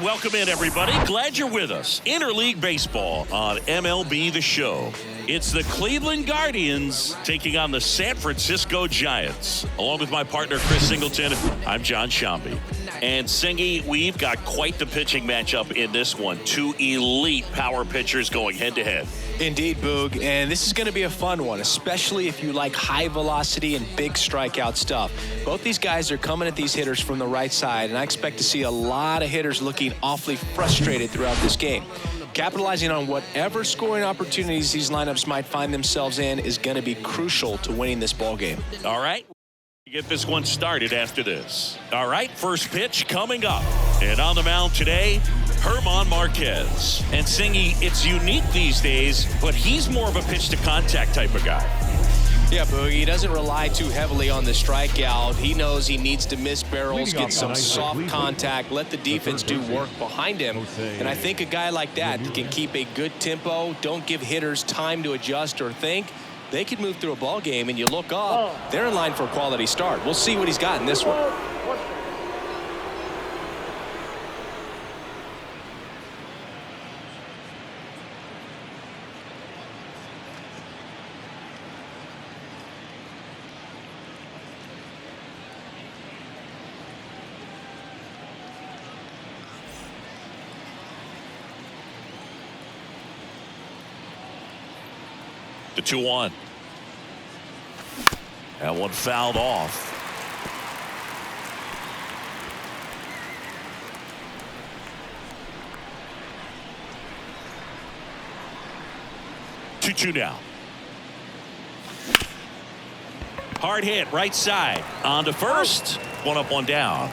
welcome in, everybody. Glad you're with us. Interleague Baseball on MLB The Show. It's the Cleveland Guardians taking on the San Francisco Giants. Along with my partner, Chris Singleton, I'm John Shambi. And Singy, we've got quite the pitching matchup in this one. Two elite power pitchers going head-to-head. Indeed, Boog, and this is going to be a fun one, especially if you like high velocity and big strikeout stuff. Both these guys are coming at these hitters from the right side, and I expect to see a lot of hitters looking awfully frustrated throughout this game. Capitalizing on whatever scoring opportunities these lineups might find themselves in is going to be crucial to winning this ball game. All right. Get this one started after this. All right, first pitch coming up. And on the mound today, German Marquez. And Singy, it's unique these days, but he's more of a pitch-to-contact type of guy. Yeah, Boogie, he doesn't rely too heavily on the strikeout. He knows he needs to miss barrels, get some soft contact, let the defense do work behind him. And I think a guy like that can keep a good tempo, don't give hitters time to adjust or think. They could move through a ball game, and you look up, they're in line for a quality start. We'll see what he's got in this one. The 2-1. That one fouled off. Two now. Hard hit right side. On to first. One up, one down.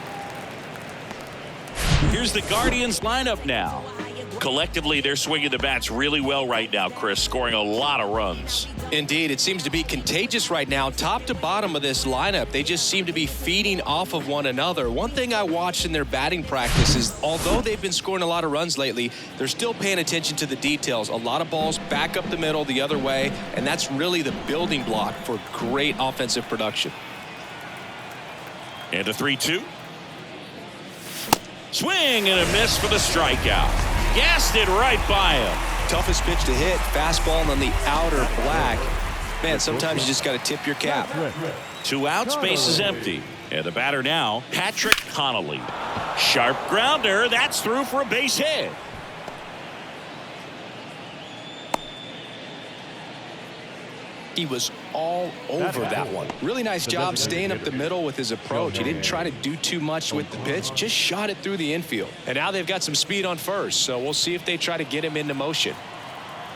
Here's the Guardians lineup now. Collectively, they're swinging the bats really well right now, Chris, scoring a lot of runs. Indeed, it seems to be contagious right now. Top to bottom of this lineup, they just seem to be feeding off of one another. One thing I watched in their batting practice is, although they've been scoring a lot of runs lately, they're still paying attention to the details. A lot of balls back up the middle the other way, and that's really the building block for great offensive production. And a 3-2. Swing and a miss for the strikeout. Gassed it right by him. Toughest pitch to hit, fastball on the outer black. Man, sometimes you just got to tip your cap. 2 outs, base is empty. And the batter now, Patrick Connolly. Sharp grounder, that's through for a base hit. He was all over that one. Really nice job staying up the middle with his approach. He didn't try to do too much with the pitch, just shot it through the infield. And now they've got some speed on first, so we'll see if they try to get him into motion.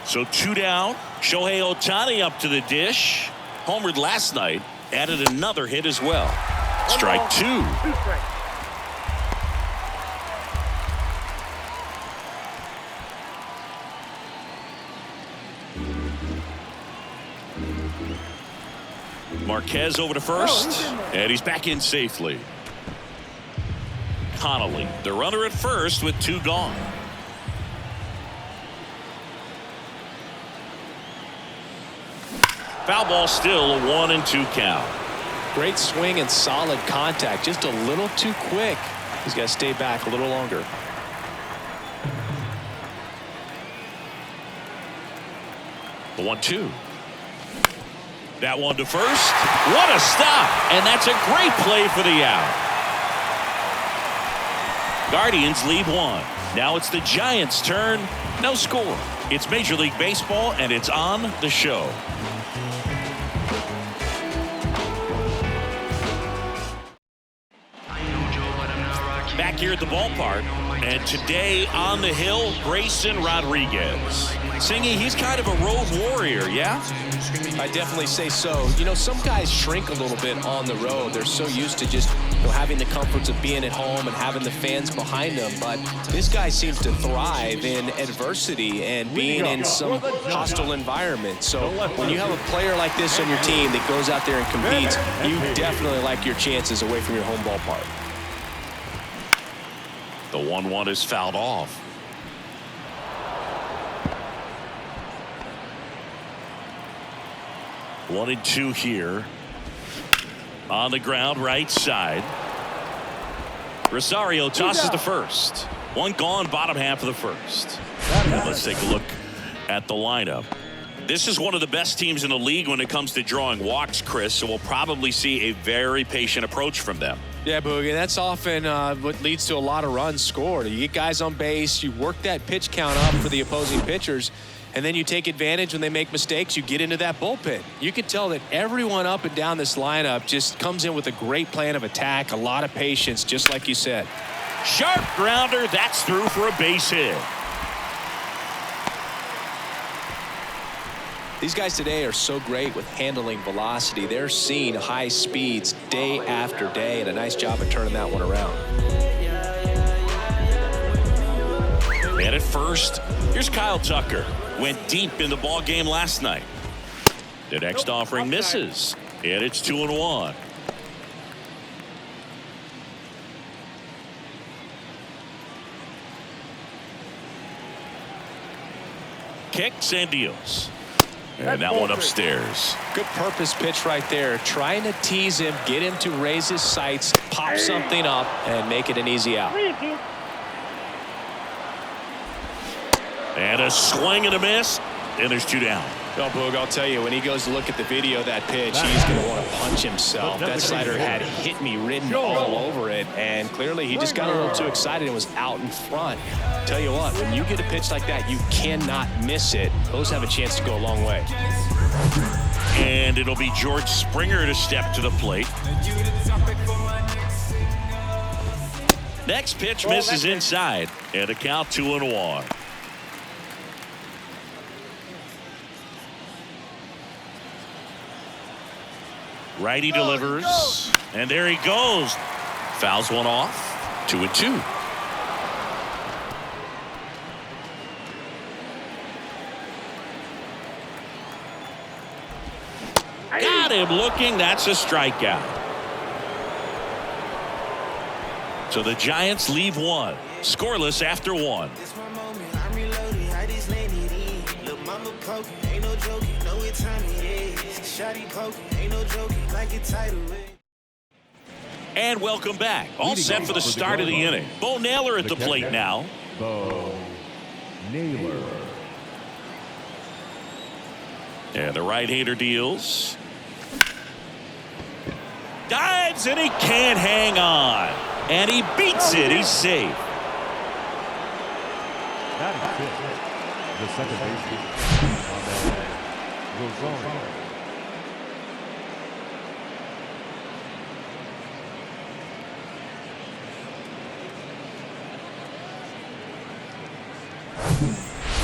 So 2 down. Shohei Ohtani up to the dish. Homered last night, added another hit as well. Strike 2. Marquez over to first, and he's back in safely. Connolly, the runner at first with 2 gone. Foul ball, still a 1-2 count. Great swing and solid contact, just a little too quick. He's got to stay back a little longer. The 1-2. That one to first. What a stop. And that's a great play for the out. Guardians lead 1. Now it's the Giants' turn. No score. It's Major League Baseball, and it's on the show. Back here at the ballpark, and today on the hill, Grayson Rodriguez. Singy, he's kind of a road warrior, yeah? I definitely say so. You know, some guys shrink a little bit on the road. They're so used to just having the comforts of being at home and having the fans behind them. But this guy seems to thrive in adversity and being in some hostile environment. So when you have a player like this on your team that goes out there and competes, you definitely like your chances away from your home ballpark. The 1-1 is fouled off. One and two here. On the ground, right side. Rosario tosses the first. One gone, bottom half of the first. And let's take a look at the lineup. This is one of the best teams in the league when it comes to drawing walks, Chris, so we'll probably see a very patient approach from them. Yeah, Boogie, that's often what leads to a lot of runs scored. You get guys on base, you work that pitch count up for the opposing pitchers, and then you take advantage when they make mistakes. You get into that bullpen. You can tell that everyone up and down this lineup just comes in with a great plan of attack, a lot of patience, just like you said. Sharp grounder, that's through for a base hit. These guys today are so great with handling velocity. They're seeing high speeds day after day, and a nice job of turning that one around. And at first, here's Kyle Tucker. Went deep in the ball game last night. The next offering misses, and it's 2-1. Kicks and deals. And that one upstairs. Good purpose pitch right there. Trying to tease him, get him to raise his sights, pop something up, and make it an easy out. And a swing and a miss. And there's 2 down. Well, Boog, I'll tell you, when he goes to look at the video of that pitch, he's going to want to punch himself. That slider had hit me written all over it, and clearly he just got a little too excited and was out in front. Tell you what, when you get a pitch like that, you cannot miss it. Those have a chance to go a long way. And it'll be George Springer to step to the plate. Next pitch misses inside, and a count 2-1. Righty delivers, and there he goes. Fouls one off. 2-2. Got him looking. That's a strikeout. So the Giants leave one. Scoreless after 1. And welcome back. All set for the start of the inning. Bo Naylor at the plate now. Bo Naylor. And the right-hander deals. Dives, and he can't hang on. And he beats it. He's safe. That is it. The second baseman, Rosario.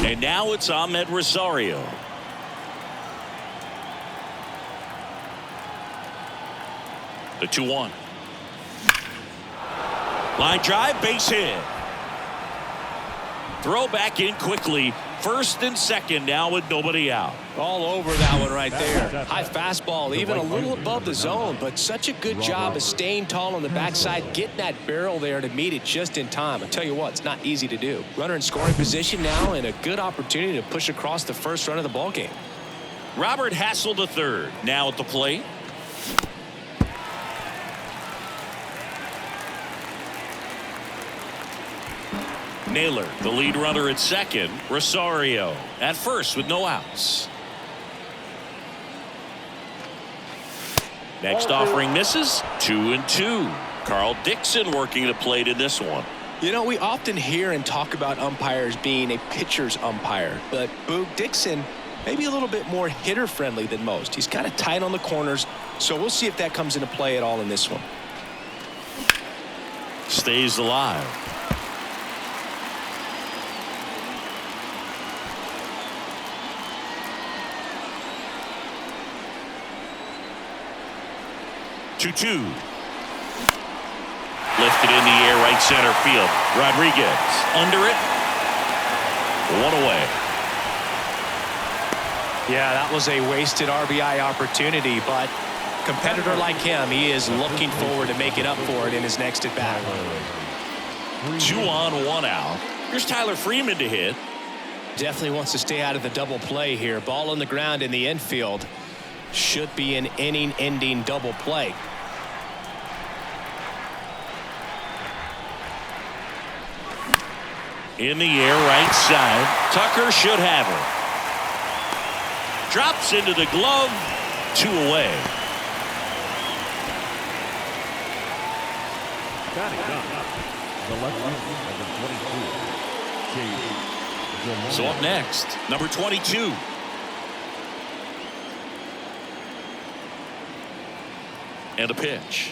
And now it's Ahmed Rosario. The 2-1. Line drive, base hit. Throw back in quickly. First and second now with nobody out. All over that one right there. High fastball, even a little above the zone, but such a good job of staying tall on the backside, getting that barrel there to meet it just in time. I tell you what, it's not easy to do. Runner in scoring position now, and a good opportunity to push across the first run of the ball game. Robert Hassel III now at the plate. Naylor, the lead runner at second. Rosario at first with no outs. Next offering misses. 2-2. Carl Dixon working the plate in this one. You know, we often hear and talk about umpires being a pitcher's umpire, but Boog Dixon maybe a little bit more hitter friendly than most. He's kind of tight on the corners, so we'll see if that comes into play at all in this one. Stays alive. Two. Lifted in the air, right center field. Rodriguez under it. 1 away. Yeah, that was a wasted RBI opportunity, but competitor like him, he is looking forward to making up for it in his next at bat. 2 on, 1 out. Here's Tyler Freeman to hit. Definitely wants to stay out of the double play here. Ball on the ground in the infield. Should be an inning-ending double play. In the air, right side. Tucker should have her. Drops into the glove. 2 away. Batting up. The left fielder, number 22. Chase Gilmore. So up next, number 22. And a pitch.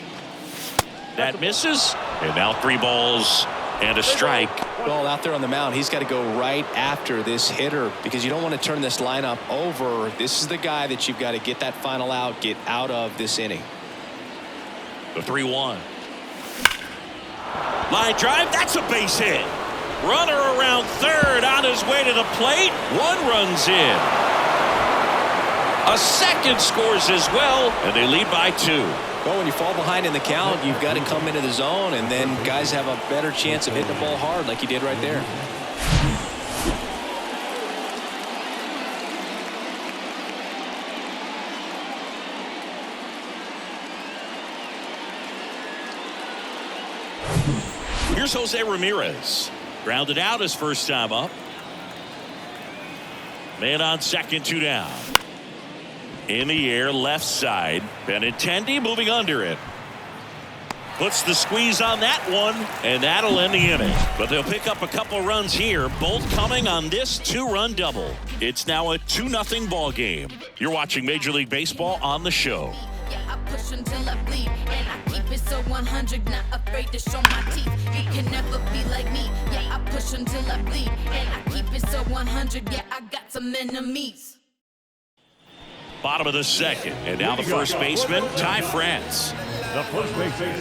That misses. And now 3 balls and a strike. Well, out there on the mound, he's got to go right after this hitter because you don't want to turn this lineup over. This is the guy that you've got to get that final out, get out of this inning. The 3-1. Line drive, that's a base hit. Runner around third on his way to the plate. 1 runs in. A second scores as well, and they lead by 2. Well, when you fall behind in the count, you've got to come into the zone, and then guys have a better chance of hitting the ball hard like he did right there. Here's Jose Ramirez. Grounded out his first time up. Man on second, 2 down. In the air, left side. Benintendi moving under it. Puts the squeeze on that one, and that'll end the inning. But they'll pick up a couple runs here, both coming on this 2-run double. It's now a 2-0 ball game. You're watching Major League Baseball on the show. Yeah, I push until I bleed, and I keep it so 100, not afraid to show my teeth. You can never be like me. Yeah, I push until I bleed, and I keep it so 100. Yeah, I got some enemies. Bottom of the second, and now the first baseman, Ty France. The first baseman.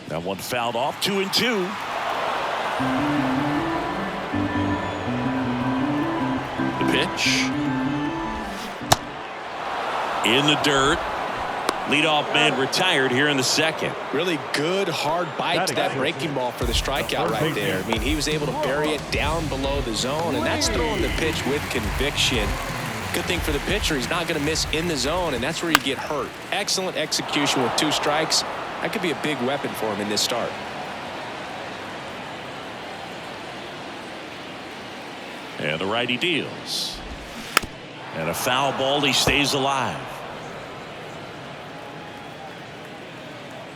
That one fouled off, 2-2. The pitch. In the dirt. Leadoff man retired here in the second. Really good, hard bite to that breaking ball for the strikeout right there. I mean, he was able to bury it down below the zone, and that's throwing the pitch with conviction. Good thing for the pitcher, he's not going to miss in the zone, and that's where you get hurt. Excellent execution with 2 strikes. That could be a big weapon for him in this start. And the righty deals. And a foul ball, he stays alive.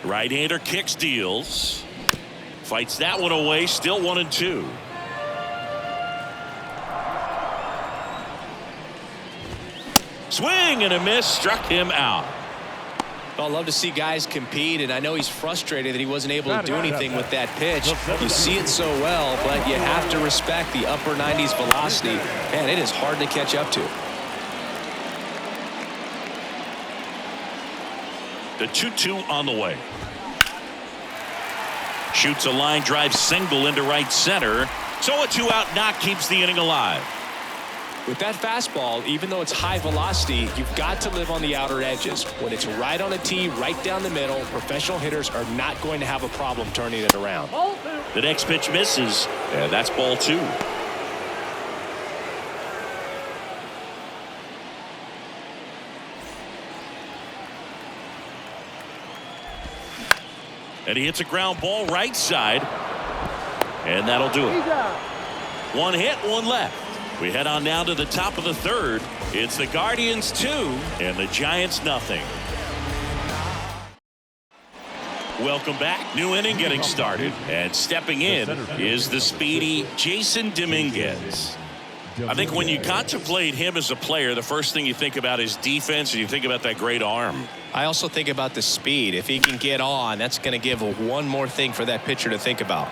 Right-hander kicks, deals. Fights that one away, still 1-2. Swing and a miss, struck him out. Well, I love to see guys compete, and I know he's frustrated that he wasn't able to do anything with that pitch. You see it so well, but you have to respect the upper 90s velocity. Man, it is hard to catch up to. The 2-2 on the way. Shoots a line drive single into right center. So a 2-out knock keeps the inning alive. With that fastball, even though it's high velocity, you've got to live on the outer edges. When it's right on a tee, right down the middle, professional hitters are not going to have a problem turning it around. The next pitch misses, and that's ball 2. And he hits a ground ball right side. And that'll do it. 1 hit, 1 left. We head on down to the top of the third. It's the Guardians 2 and the Giants nothing. Welcome back. New inning getting started. And stepping in is the speedy Jason Dominguez. I think when you contemplate him as a player, the first thing you think about is defense, and you think about that great arm. I also think about the speed. If he can get on, that's going to give one more thing for that pitcher to think about.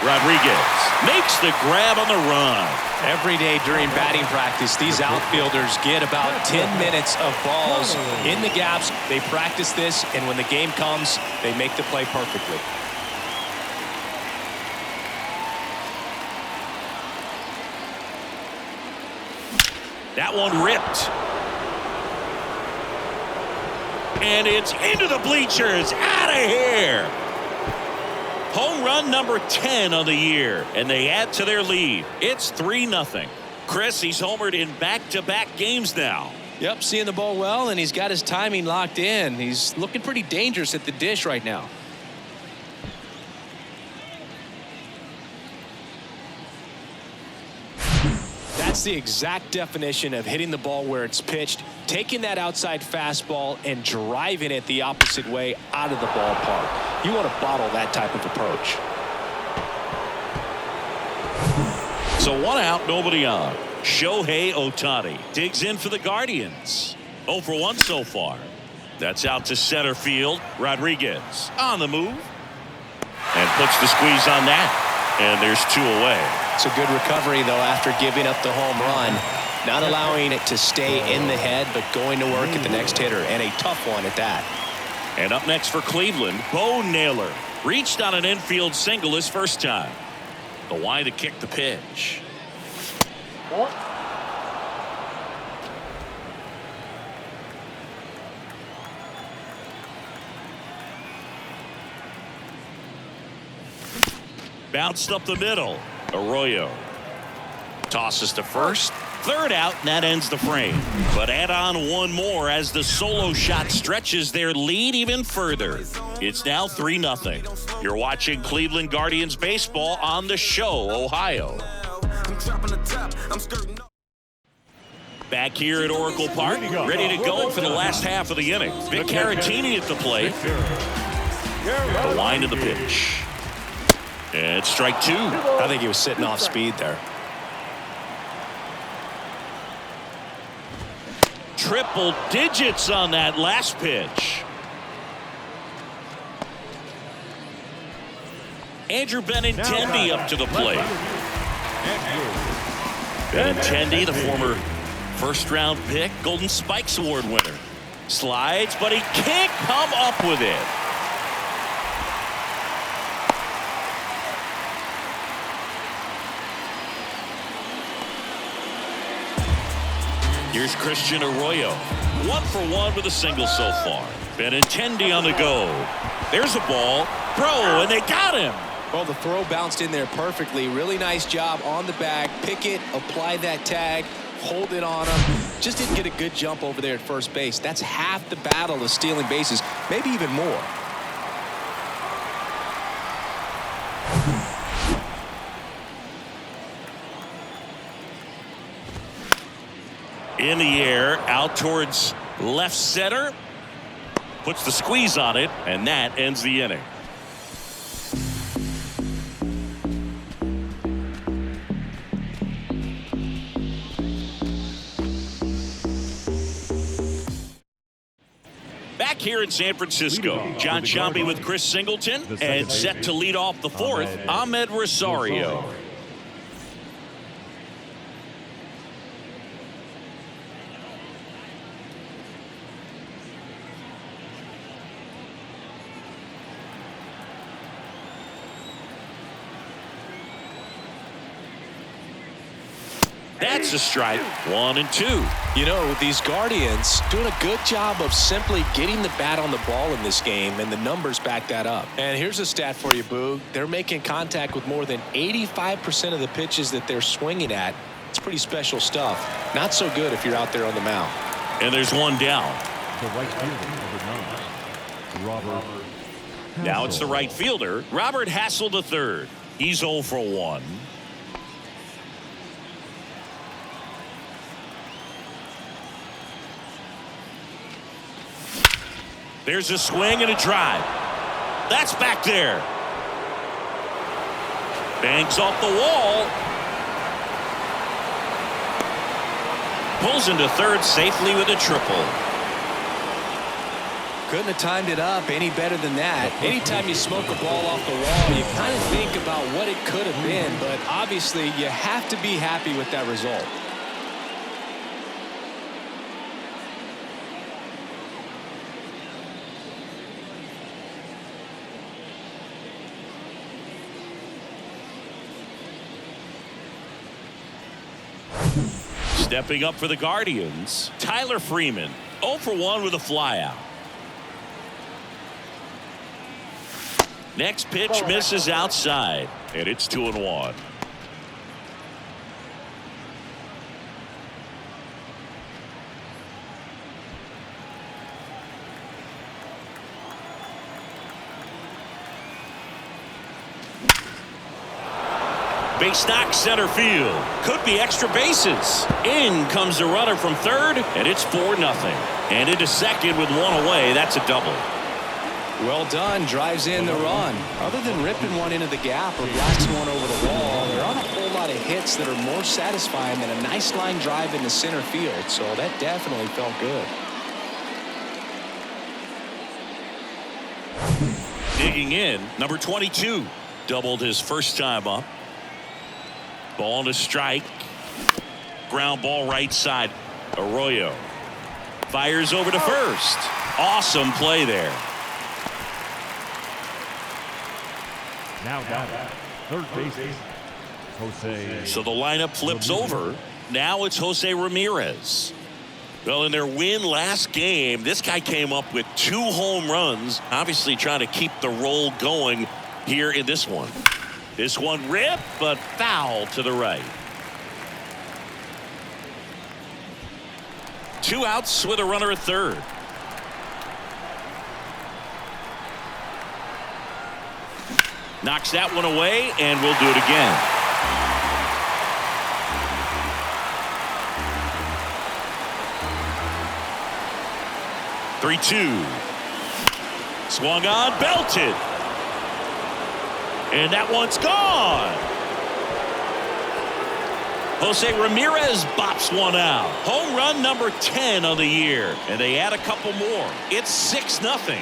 Rodriguez makes the grab on the run. Every day during batting practice, these outfielders get about 10 minutes of balls in the gaps. They practice this, and when the game comes, they make the play perfectly. That one ripped. And it's into the bleachers. Out of here. Home run number 10 on the year. And they add to their lead. It's 3-0. Chris, he's homered in back-to-back games now. Yep, seeing the ball well, and he's got his timing locked in. He's looking pretty dangerous at the dish right now. That's the exact definition of hitting the ball where it's pitched, taking that outside fastball and driving it the opposite way out of the ballpark. You want to bottle that type of approach. So 1 out, nobody on. Shohei Ohtani digs in for the Guardians. 0 for 1 so far. That's out to center field. Rodriguez on the move. And puts the squeeze on that. And there's 2 away. It's a good recovery, though, after giving up the home run. Not allowing it to stay in the head, but going to work at the next hitter, and a tough one at that. And up next for Cleveland, Bo Naylor. Reached on an infield single his first time. The Y to kick the pitch. Bounced up the middle. Arroyo tosses to first. 3rd out, and that ends the frame. But add on 1 more as the solo shot stretches their lead even further. It's now 3-0. You're watching Cleveland Guardians baseball on The Show, Ohio. Back here at Oracle Park, ready to go for the last half of the inning. Vic Caratini at the plate. The line of the pitch. And strike 2. I think he was sitting off speed there. Triple digits on that last pitch. Andrew Benintendi up to the plate. Benintendi, the former first-round pick, Golden Spikes Award winner. Slides, but he can't come up with it. Here's Christian Arroyo. 1 for 1 with a single so far. Benintendi on the go. There's a ball. Throw, and they got him. Well, the throw bounced in there perfectly. Really nice job on the bag. Pick it, apply that tag, hold it on him. Just didn't get a good jump over there at first base. That's half the battle of stealing bases, maybe even more. In the air, out towards left center. Puts the squeeze on it, and that ends the inning. Back here in San Francisco, John Sciambi with Chris Singleton, and set to lead off the 4th, Ahmed Rosario. That's a strike. 1 and 2. You know, these Guardians doing a good job of simply getting the bat on the ball in this game, and the numbers back that up. And here's a stat for you, Boog. They're making contact with more than 85% of the pitches that they're swinging at. It's pretty special stuff. Not so good if you're out there on the mound. And there's 1 down. The right fielder, number 9, Robert. Now it's the right fielder, Robert Hassell III. He's 0 for 1. There's a swing and a drive. That's back there. Bangs off the wall. Pulls into third safely with a triple. Couldn't have timed it up any better than that. Anytime you smoke a ball off the wall, you kind of think about what it could have been, but obviously you have to be happy with that result. Stepping up for the Guardians, Tyler Freeman, 0 for 1 with a flyout. Next pitch misses outside, and it's 2-1. Base knock center field. Could be extra bases. In comes the runner from third, and it's 4-0. And into second with one away. That's a double. Well done. Drives in the run. Other than ripping one into the gap or blasting one over the wall, there aren't a whole lot of hits that are more satisfying than a nice line drive into center field. So that definitely felt good. Digging in, number 22. Doubled his first time up. Ball to strike. Ground ball right side. Arroyo fires over to first. Awesome play there. Now down third base, Jose. So the lineup flips over. Now it's Jose Ramirez. Well, in their win last game, this guy came up with 2 home runs, obviously trying to keep the roll going here in this one. This one ripped, but foul to the right. 2 outs with a runner at third. Knocks that one away, and we'll do it again. Three-two. Swung on, belted. And that one's gone. Jose Ramirez bops one out. Home run number 10 on the year. And they add a couple more. It's 6-0.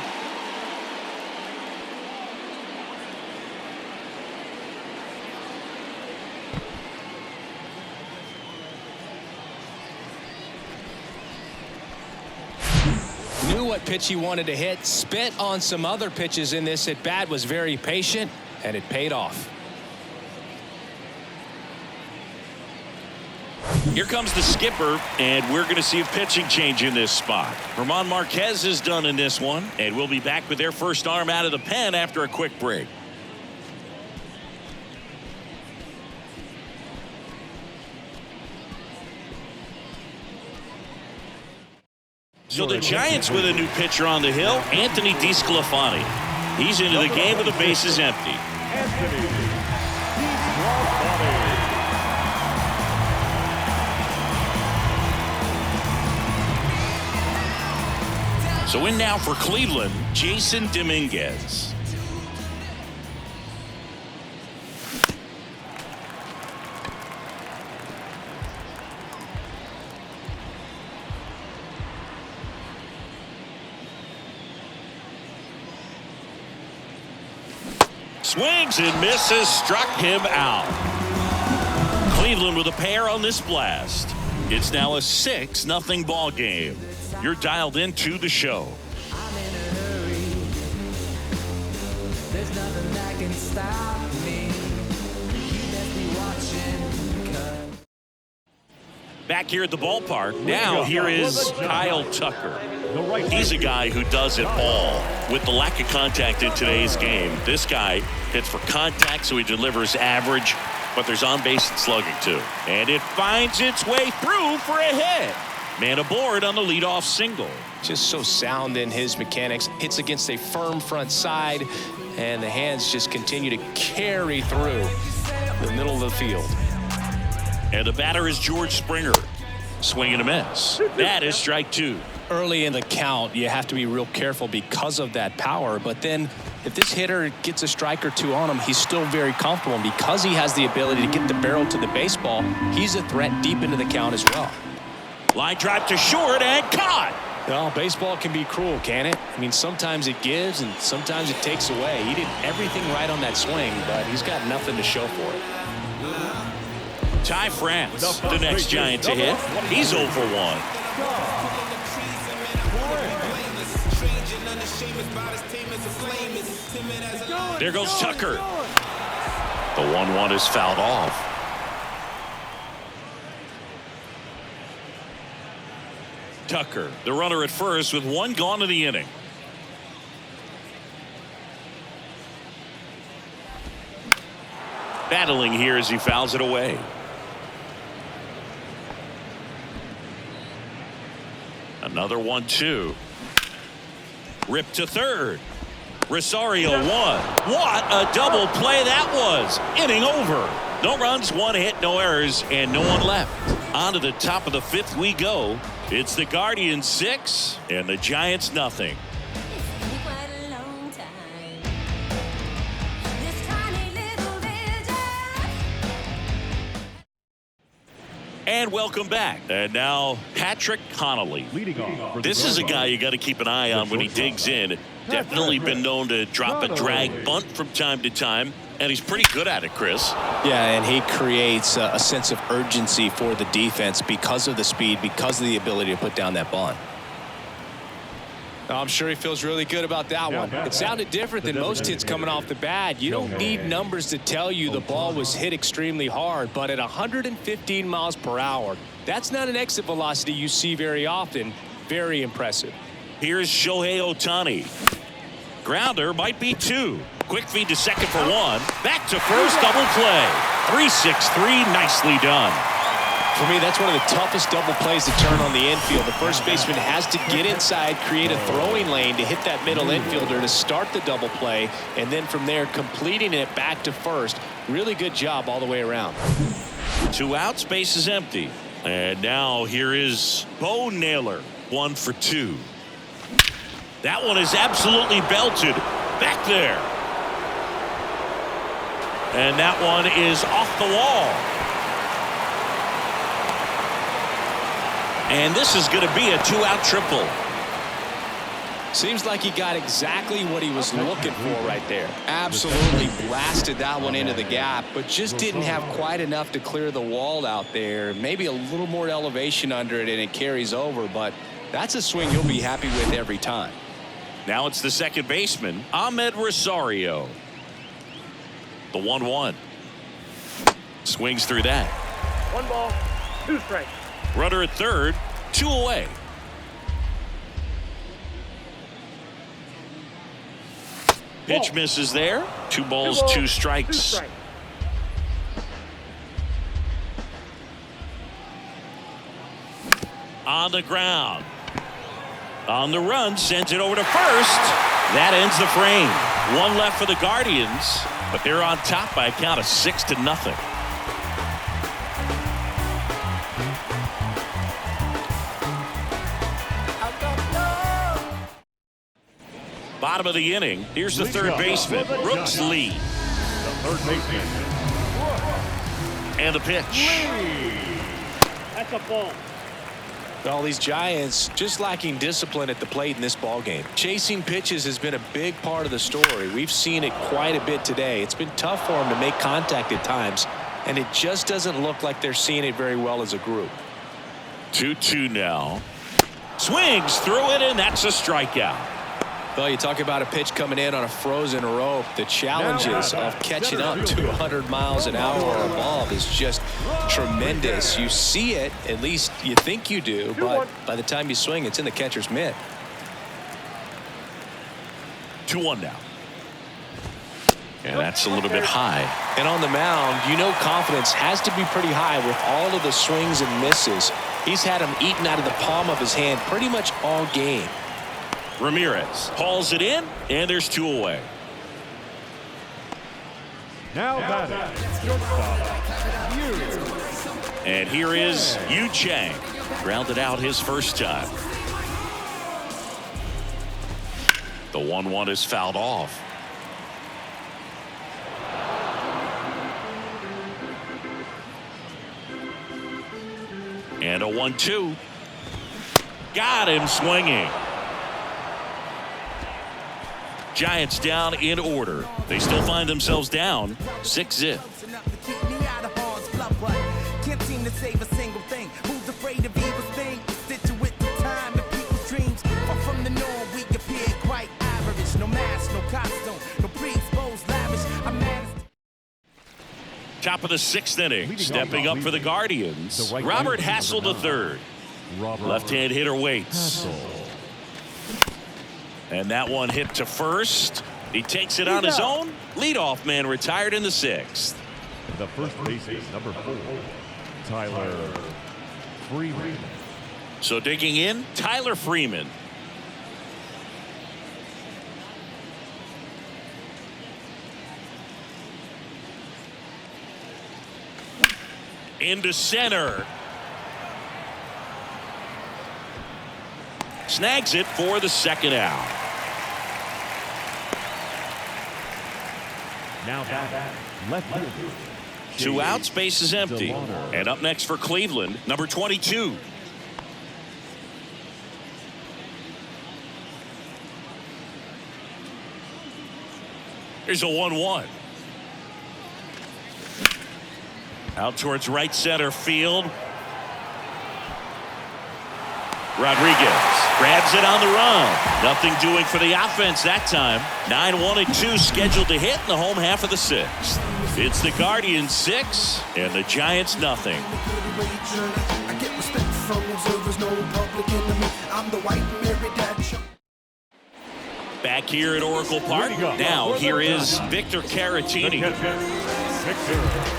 Knew what pitch he wanted to hit. Spit on some other pitches in this at bat. Was very patient, and it paid off. Here comes the skipper, and we're going to see a pitching change in this spot. German Marquez is done in this one, and we'll be back with their first arm out of the pen after a quick break. So the Giants with a new pitcher on the hill, Anthony DeSclafani. He's into the game with the bases empty. Anthony DeSclafani. So in now for Cleveland, Jason Dominguez. Swings and misses, struck him out. Cleveland with a pair on this blast. It's now a 6-0 ball game. You're dialed into the show. I'm in a hurry. There's nothing that can stop me. You best be watching. 'Cause Back here at the ballpark. Now here is Kyle Tucker. He's a guy who does it all. With the lack of contact in today's game, this guy hits for contact, so he delivers average, but there's on-base and slugging too. And it finds its way through for a hit. Man aboard on the leadoff single. Just so sound in his mechanics. Hits against a firm front side, and the hands just continue to carry through the middle of the field. And the batter is George Springer. Swing and a miss. That is strike 2. Early in the count, you have to be real careful because of that power. But then if this hitter gets a strike or two on him, he's still very comfortable. And because he has the ability to get the barrel to the baseball, he's a threat deep into the count as well. Line drive to short and caught. Well, baseball can be cruel, can it? I mean, sometimes it gives and sometimes it takes away. He did everything right on that swing, but he's got nothing to show for it. Ty France, the next Giant to hit. He's 0 for 1. There goes Tucker. The 1-1 is fouled off. Tucker, the runner at first with 1 gone in the inning. Battling here as he fouls it away. Another 1-2. Ripped to third. Rosario 1. What a double play that was. Inning over. No runs, 1 hit, no errors, and no one left. On to the top of the 5th we go. It's the Guardians 6 and the Giants nothing. And welcome back. And now Patrick Connolly. Leading off. This is a guy you got to keep an eye on when he digs in. Definitely been known to drop a drag bunt from time to time, and he's pretty good at it, Chris. Yeah, and he creates a sense of urgency for the defense because of the speed, because of the ability to put down that bunt. I'm sure he feels really good about that one. It sounded different than most hits coming off the bat. You don't need numbers to tell you the ball was hit extremely hard, but at 115 miles per hour, that's not an exit velocity you see very often. Very impressive. Here's Shohei Ohtani. Grounder might be 2. Quick feed to second for 1. Back to first, double play. 3-6-3, nicely done. For me, that's one of the toughest double plays to turn on the infield. The first baseman has to get inside, create a throwing lane to hit that middle infielder to start the double play, and then from there completing it back to first. Really good job all the way around. 2 outs, base is empty. And now here is Bo Naylor, 1 for 2. That one is absolutely belted back there. And that one is off the wall. And this is going to be a 2-out triple. Seems like he got exactly what he was looking for right there. Absolutely blasted that one into the gap, but just didn't have quite enough to clear the wall out there. Maybe a little more elevation under it and it carries over, but that's a swing you'll be happy with every time. Now it's the second baseman, Ahmed Rosario. The 1-1. Swings through that. 1 ball, 2 strikes. Runner at third, 2 away. Pitch misses there. 2 balls, 2 strikes. On the ground. On the run, sends it over to first. That ends the frame. 1 left for the Guardians, but they're on top by a count of 6-0. Bottom of the inning. Here's the third baseman, Brooks Lee. The third baseman. And the pitch. That's a ball. Well, these Giants just lacking discipline at the plate in this ballgame. Chasing pitches has been a big part of the story. We've seen it quite a bit today. It's been tough for them to make contact at times, and it just doesn't look like they're seeing it very well as a group. 2-2 now. Swings through it, and that's a strikeout. Well, you talk about a pitch coming in on a frozen rope. The challenges of catching up 200 miles an hour or above is just tremendous. You see it, at least you think you do, but by the time you swing, it's in the catcher's mitt. 2-1 now. And that's a little bit high. And on the mound, you know confidence has to be pretty high with all of the swings and misses. He's had them eaten out of the palm of his hand pretty much all game. Ramirez hauls it in, and there's 2 away. Now batting. And here is Yu Chang. Grounded out his first time. The 1-1 is fouled off. And a 1-2. Got him swinging. Giants down in order. They still find themselves down 6-0. Can't seem to save a single thing. Who's afraid of evil thing? Situate the time and people's dreams. Far from the norm, we appear quite average. No mask, no costume, no pre-exposed lavish. I'm mad. Top of the 6th inning. Stepping up for the Guardians, Robert Hassel III. Left-hand hitter waits. And that one hit to first. He takes it on his own. Leadoff man retired in the 6th. The first baseman, number 4, Tyler Freeman. So digging in, Tyler Freeman. Into center. Snags it for the second out. Now back, left field. 2 outs, base is empty. And up next for Cleveland, number 22. Here's a 1-1. Out towards right center field. Rodriguez grabs it on the run. Nothing doing for the offense that time. 9-1-2 scheduled to hit in the home half of the 6th. It's the Guardians 6 and the Giants nothing. I get respect from observers, no public enemy. I'm the white Mary Dad. Back here at Oracle Park. Now here is Victor Caratini. Victor Caratini.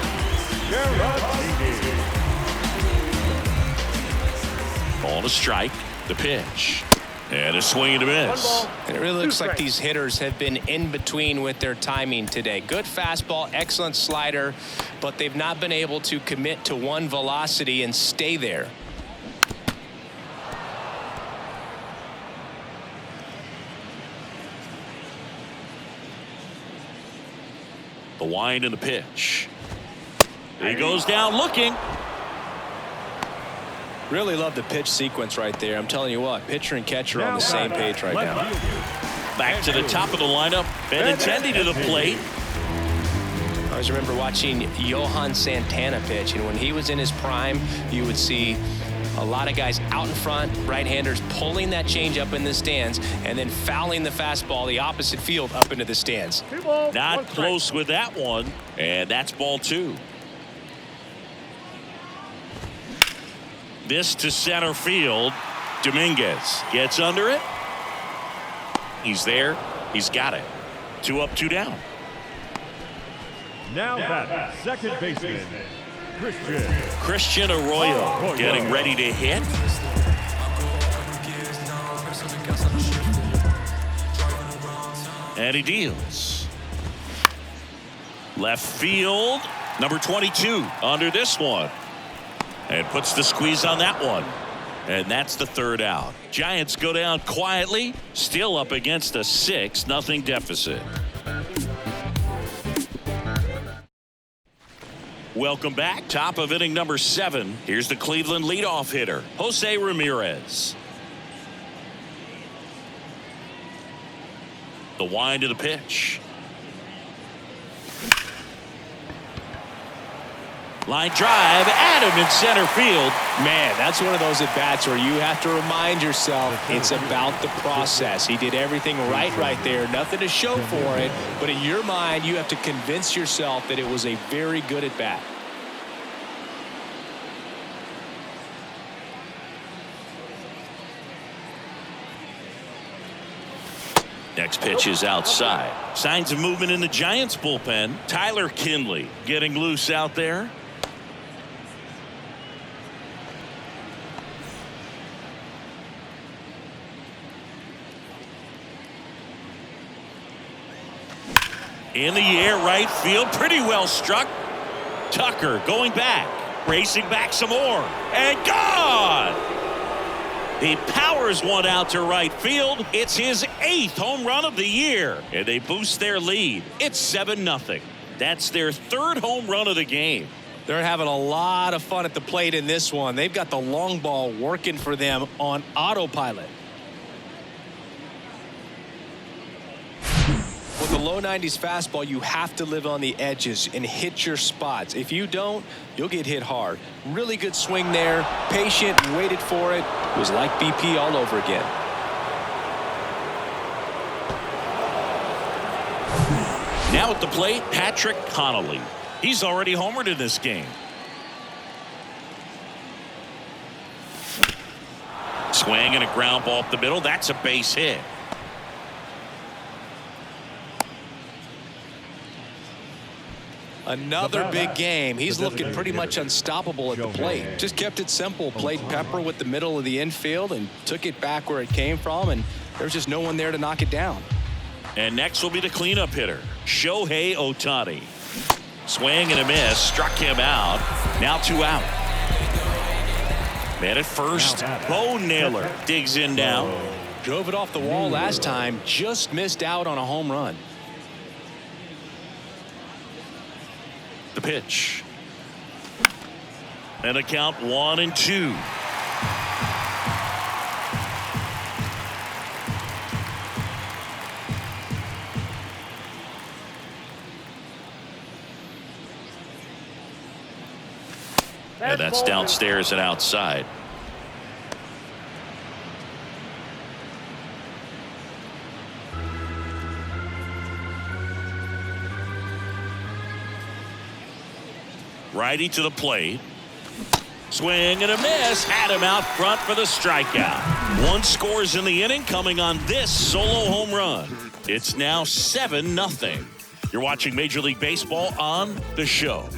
Ball to strike. The pitch. And a swing and a miss. And it really looks like these hitters have been in between with their timing today. Good fastball, excellent slider, but they've not been able to commit to one velocity and stay there. The wind and the pitch. He goes down looking. Really love the pitch sequence right there. I'm telling you what, pitcher and catcher are on the same page right now. Back to the top of the lineup. Benintendi to the plate. I always remember watching Johan Santana pitch, and when he was in his prime, you would see a lot of guys out in front, right-handers pulling that change up in the stands and then fouling the fastball the opposite field up into the stands. Not close with that one, and that's ball 2. This to center field. Dominguez gets under it. He's there. He's got it. 2 up, 2 down. Now back, second baseman, Christian Arroyo getting ready to hit. And he deals. Left field. Number 22 under this one. And puts the squeeze on that one. And that's the 3rd out. Giants go down quietly. Still up against a 6-0 deficit. Welcome back. Top of inning number 7. Here's the Cleveland leadoff hitter, Jose Ramirez. The wind of the pitch. Line drive, Adam in center field. Man, that's one of those at-bats where you have to remind yourself it's about the process. He did everything right there. Nothing to show for it. But in your mind, you have to convince yourself that it was a very good at-bat. Next pitch is outside. Signs of movement in the Giants bullpen. Tyler Kinley getting loose out there. In the air, right field, pretty well struck. Tucker going back, racing back some more, and gone! He powers one out to right field. It's his 8th home run of the year, and they boost their lead. It's 7-0. That's their 3rd home run of the game. They're having a lot of fun at the plate in this one. They've got the long ball working for them on autopilot. With the low 90s fastball, you have to live on the edges and hit your spots. If you don't, you'll get hit hard. Really good swing there. Patient, waited for it. It was like BP all over again. Now at the plate, Patrick Connolly. He's already homered in this game. Swing and a ground ball up the middle. That's a base hit. Another big game. He's looking pretty much unstoppable at the plate. Just kept it simple. Played pepper with the middle of the infield and took it back where it came from, and there was just no one there to knock it down. And next will be the cleanup hitter, Shohei Ohtani. Swing and a miss. Struck him out. Now 2 out. Man at first. Bo Naylor digs in now. Drove it off the wall last time. Just missed out on a home run. The pitch. And a count 1-2. And that's downstairs and outside. Righty to the plate. Swing and a miss. Had him out front for the strikeout. 1 scores in the inning, coming on this solo home run. It's now 7-0. You're watching Major League Baseball on The Show.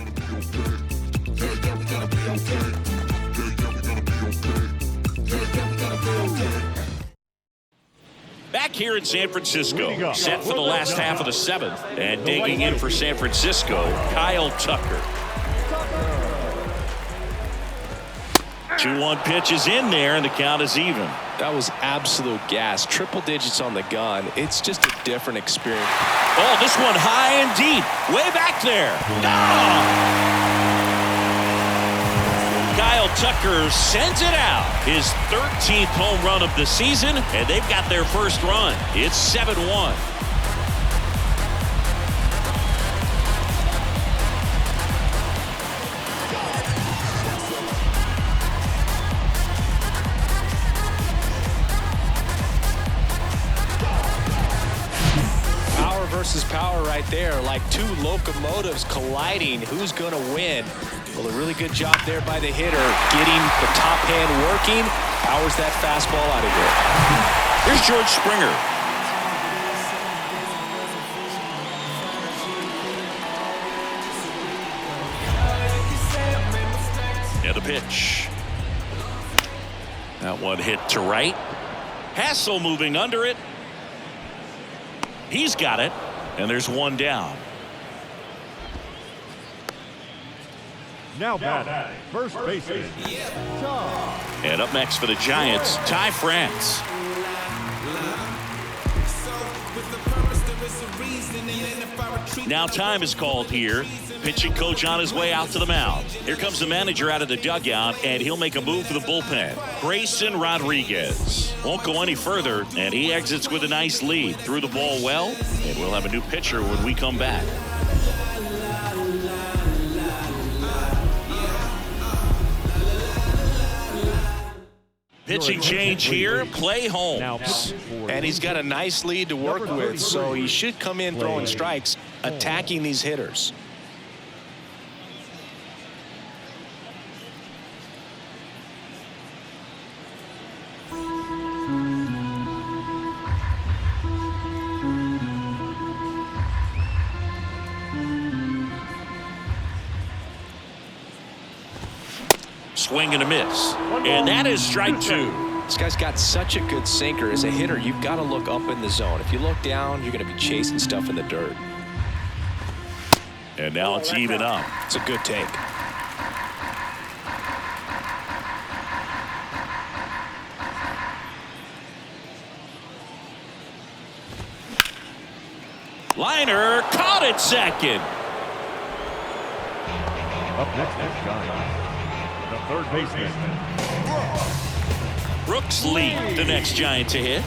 Back here in San Francisco, set for the last half of the 7th, and digging in for San Francisco, Kyle Tucker. 2-1 pitch is in there, and the count is even. That was absolute gas. Triple digits on the gun. It's just a different experience. Oh, this one high and deep, way back there. Kyle Tucker sends it out. His 13th home run of the season, and they've got their first run. It's 7-1. Versus power right there, like 2 locomotives colliding. Who's going to win? Well, a really good job there by the hitter, getting the top hand working. Powers that fastball out of here. Here's George Springer. And the pitch. That one hit to right. Hassel moving under it. He's got it. And there's 1 down. Now batting, first baseman. And up next for the Giants, Ty France. Now time is called here. Pitching coach on his way out to the mound. Here comes the manager out of the dugout, and he'll make a move for the bullpen. Grayson Rodriguez won't go any further, and he exits with a nice lead. Threw the ball well, and we'll have a new pitcher when we come back. Pitching change here, Clay Holmes. And he's got a nice lead to work with, so he should come in throwing strikes, attacking these hitters. Swing and a miss. And that is strike 2. This guy's got such a good sinker. As a hitter, you've got to look up in the zone. If you look down, you're going to be chasing stuff in the dirt. And now it's even up. It's a good take. Liner caught at second. Up next is Giants, the third baseman. Brooks Lee, the next Giant to hit.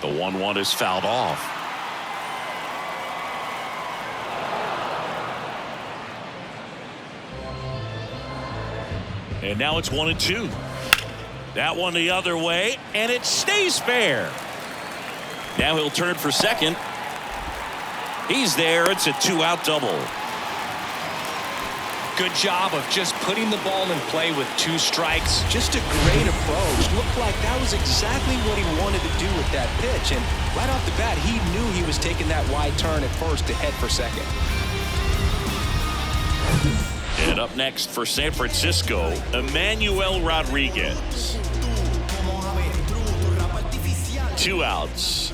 The 1-1 is fouled off. And now it's 1-2. That one the other way, and it stays fair. Now he'll turn for second. He's there. It's a 2-out double. Good job of just putting the ball in play with 2 strikes. Just a great approach. Looked like that was exactly what he wanted to do with that pitch. And right off the bat, he knew he was taking that wide turn at first to head for second. And up next for San Francisco, Emmanuel Rodriguez. 2 outs.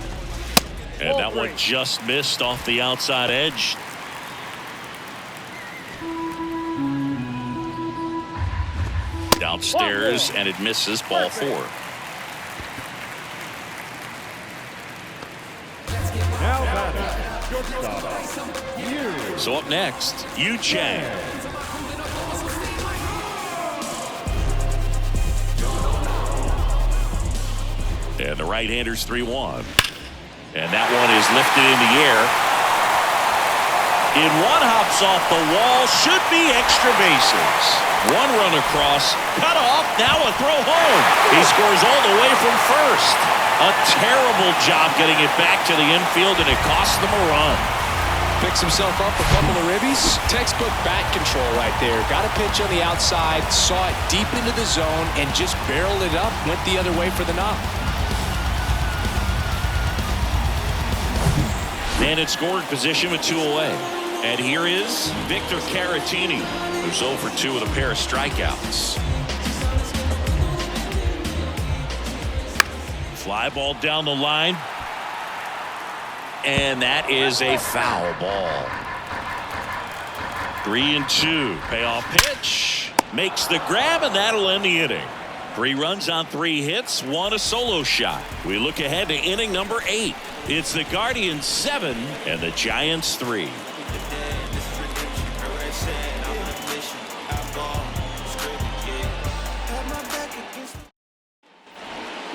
And that one just missed off the outside edge. Downstairs, and it misses. Ball 4. Now batting, shortstop, Yu. So up next, Yu Chang. And the right-hander's 3-1. And that one is lifted in the air. In one, hops off the wall, should be extra bases. One run across, cut off, now a throw home. He scores all the way from first. A terrible job getting it back to the infield, and it cost them a run. Picks himself up a couple of ribbies. Textbook bat control right there. Got a pitch on the outside, saw it deep into the zone, and just barreled it up, went the other way for the knock. And in scoring position with 2 away. And here is Victor Caratini, who's 0 for 2 with a pair of strikeouts. Fly ball down the line. And that is a foul ball. 3-2. Payoff pitch. Makes the grab, and that'll end the inning. 3 runs on 3 hits, 1 a solo shot. We look ahead to inning number 8. It's the Guardians 7 and the Giants 3.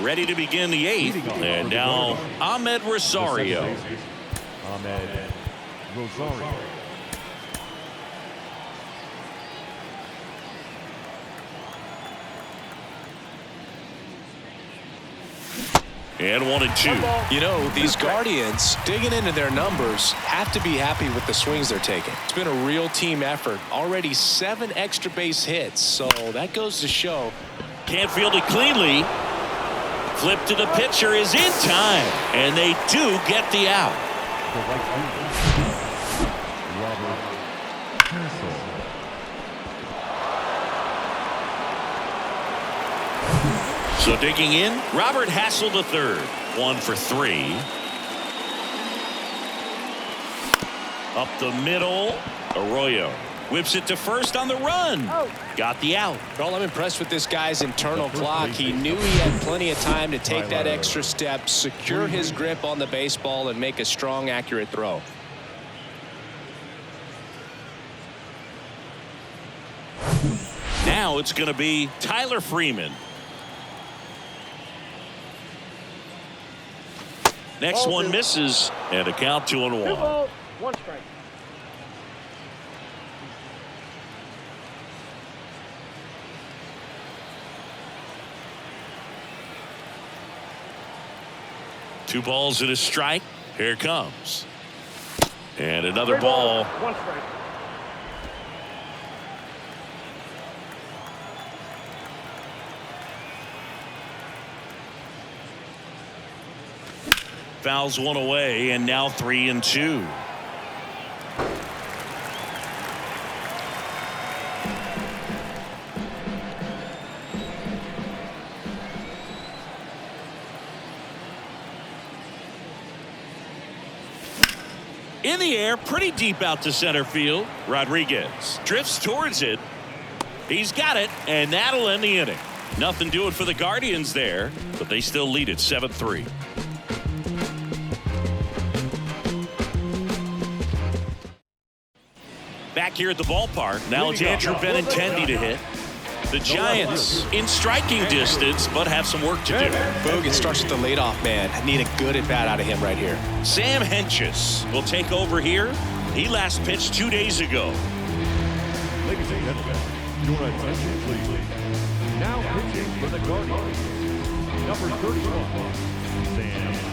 Ready to begin the 8th. And now Ahmed Rosario. Ahmed Rosario. And 1-2. You know, these Guardians, digging into their numbers, have to be happy with the swings they're taking. It's been a real team effort. Already 7 extra base hits, so that goes to show. Can't field it cleanly. Flip to the pitcher is in time, and they do get the out. The right fielder, Robert Hassel. So digging in, Robert Hassel III, 1 for 3. Up the middle, Arroyo whips it to first on the run. Got the out. Well, I'm impressed with this guy's internal clock. He knew he had plenty of time to take that extra step, secure his grip on the baseball, and make a strong, accurate throw. Now it's going to be Tyler Freeman. Next one misses, and a count 2-1. 2 balls, 1 strike. Two balls and a strike. Here it comes. And another ball. 1 strike. Fouls one away, and now 3-2. In the air, pretty deep out to center field. Rodriguez drifts towards it. He's got it, and that'll end the inning. Nothing doing for the Guardians there, but they still lead it 7-3. Back here at the ballpark, now it's Andrew Benintendi to hit. The Giants in striking distance, but have some work to do. Boog, it starts with the leadoff man. I need a good at-bat out of him right here. Sam Hentges will take over here. He last pitched 2 days ago. Ladies and gentlemen, your attention please. Now pitching for the Guardians, number 31, Sam Hentges.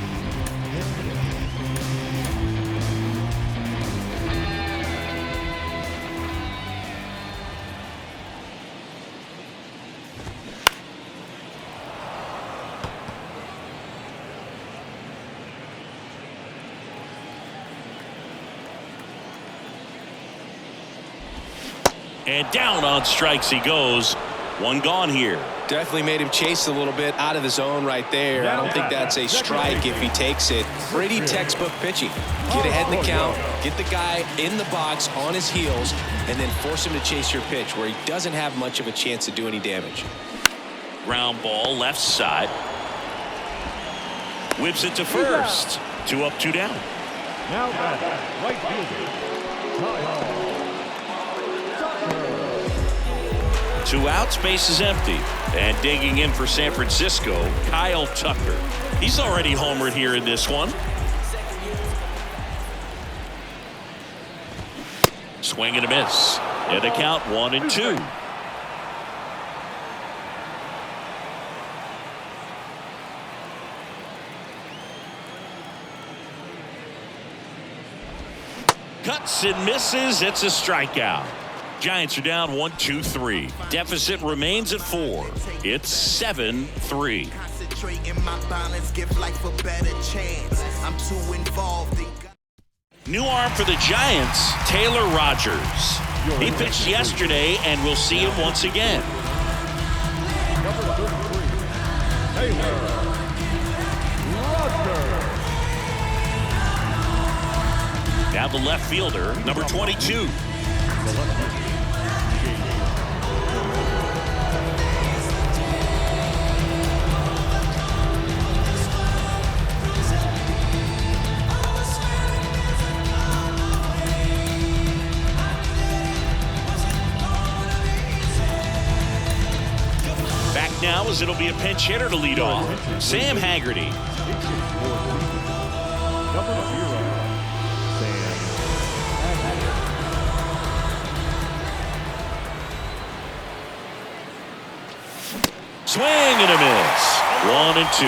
And down on strikes he goes. One gone here. Definitely made him chase a little bit out of the zone right there. I don't think that's a strike if he takes it. Pretty textbook pitching. Get ahead in the count, get the guy in the box on his heels, and then force him to chase your pitch where he doesn't have much of a chance to do any damage. Ground ball left side. Whips it to first. 2 up, 2 down. Now back, right fielder, Kyle. 2 outs, base is empty. And digging in for San Francisco, Kyle Tucker. He's already homered here in this one. Swing and a miss. And a count 1-2. Cuts and misses. It's a strikeout. Giants are down 1-2-3. Deficit remains at 4. It's 7-3. New arm for the Giants, Taylor Rogers. He pitched yesterday, and we'll see him once again. Number 33, Taylor Rogers. Now the left fielder, number 22. Back now as it'll be a pinch hitter to lead off. Sam Haggerty. Number 0. Swing and a miss. 1-2.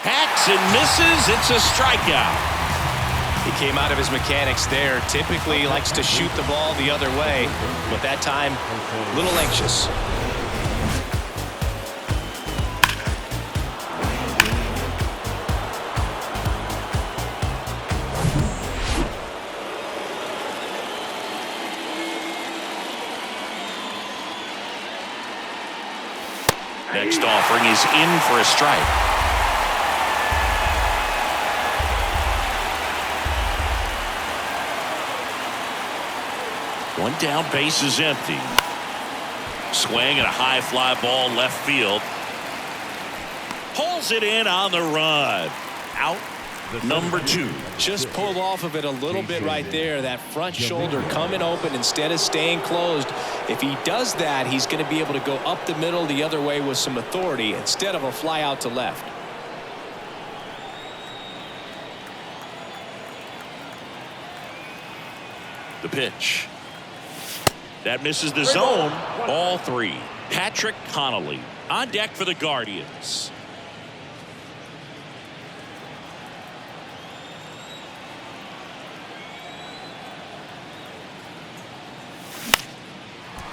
Hacks and misses. It's a strikeout. He came out of his mechanics there. Typically likes to shoot the ball the other way, but that time a little anxious. Next offering is in for a strike. One down, base is empty. Swing and a high fly ball left field. Pulls it in on the run. Out. Number 2. Just pulled off of it a little bit right there. That front shoulder coming open instead of staying closed. If he does that, he's going to be able to go up the middle the other way with some authority instead of a fly out to left. The pitch. That misses the zone. Ball 3. Patrick Connolly on deck for the Guardians.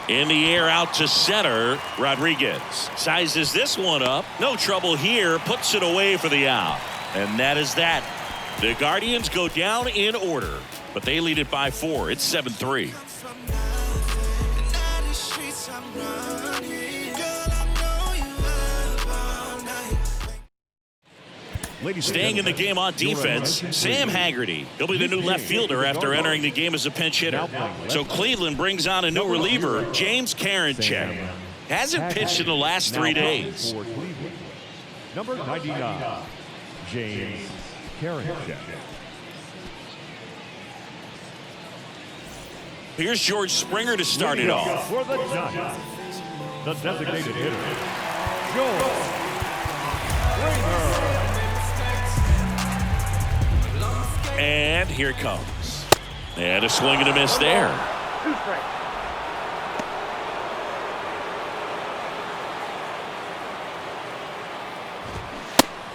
In the air out to center. Rodriguez sizes this one up. No trouble here. Puts it away for the out. And that is that. The Guardians go down in order, but they lead it by 4. It's 7-3. Staying in the game on defense, Sam Haggerty. He'll be the new left fielder after entering the game as a pinch hitter. So Cleveland brings on a new reliever, James Karinchak. Hasn't pitched in the last 3 days. Number 99, James Karinchak. Here's George Springer to start it off. For the Giants, the designated hitter, George Springer. And here it comes. And a swing and a miss there. 2 strikes.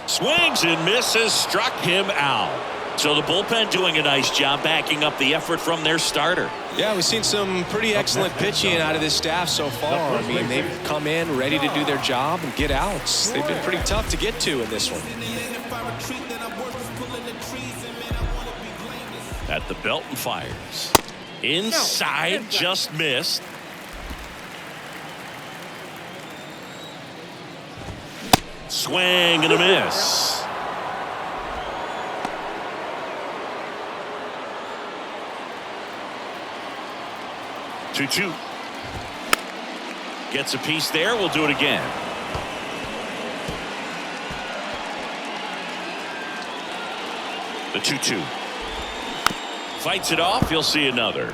Swings and misses, struck him out. So the bullpen doing a nice job backing up the effort from their starter. Yeah, we've seen some pretty excellent pitching out of this staff so far. I mean, they've come in ready to do their job and get outs. They've been pretty tough to get to in this one. At the belt and fires. Inside, just missed. Swing and a miss. Two. Gets a piece there. We'll do it again. The 2-2. Fights it off. You'll see another.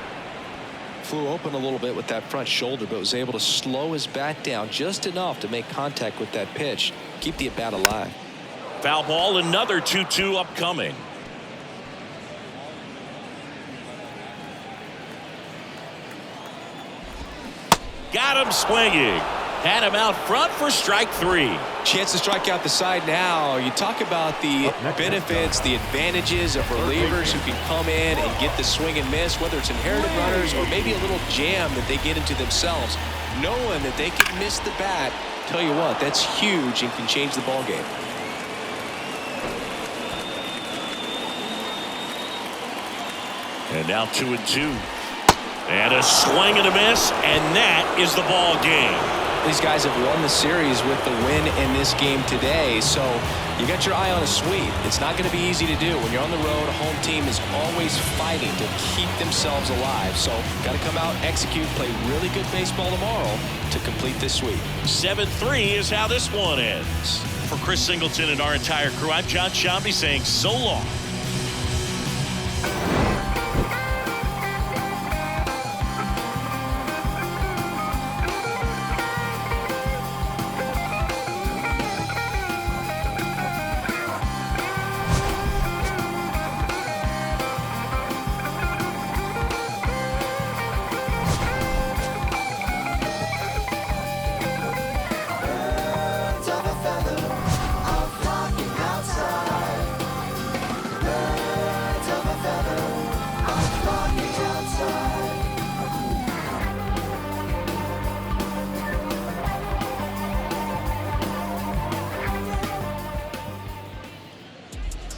Flew open a little bit with that front shoulder, but was able to slow his bat down just enough to make contact with that pitch. Keep the at-bat alive. Foul ball. Another 2-2 upcoming. Got him swinging. Had him out front for strike 3. Chance to strike out the side now. You talk about the benefits, the advantages of relievers who can come in and get the swing and miss, whether it's inherited runners or maybe a little jam that they get into themselves. Knowing that they can miss the bat, tell you what, that's huge and can change the ball game. And now 2-2. And a swing and a miss, and that is the ball game. These guys have won the series with the win in this game today, so you got your eye on a sweep. It's not going to be easy to do. When you're on the road, a home team is always fighting to keep themselves alive. So got to come out, execute, play really good baseball tomorrow to complete this sweep. 7-3 is how this one ends. For Chris Singleton and our entire crew, I'm John Shambi saying so long.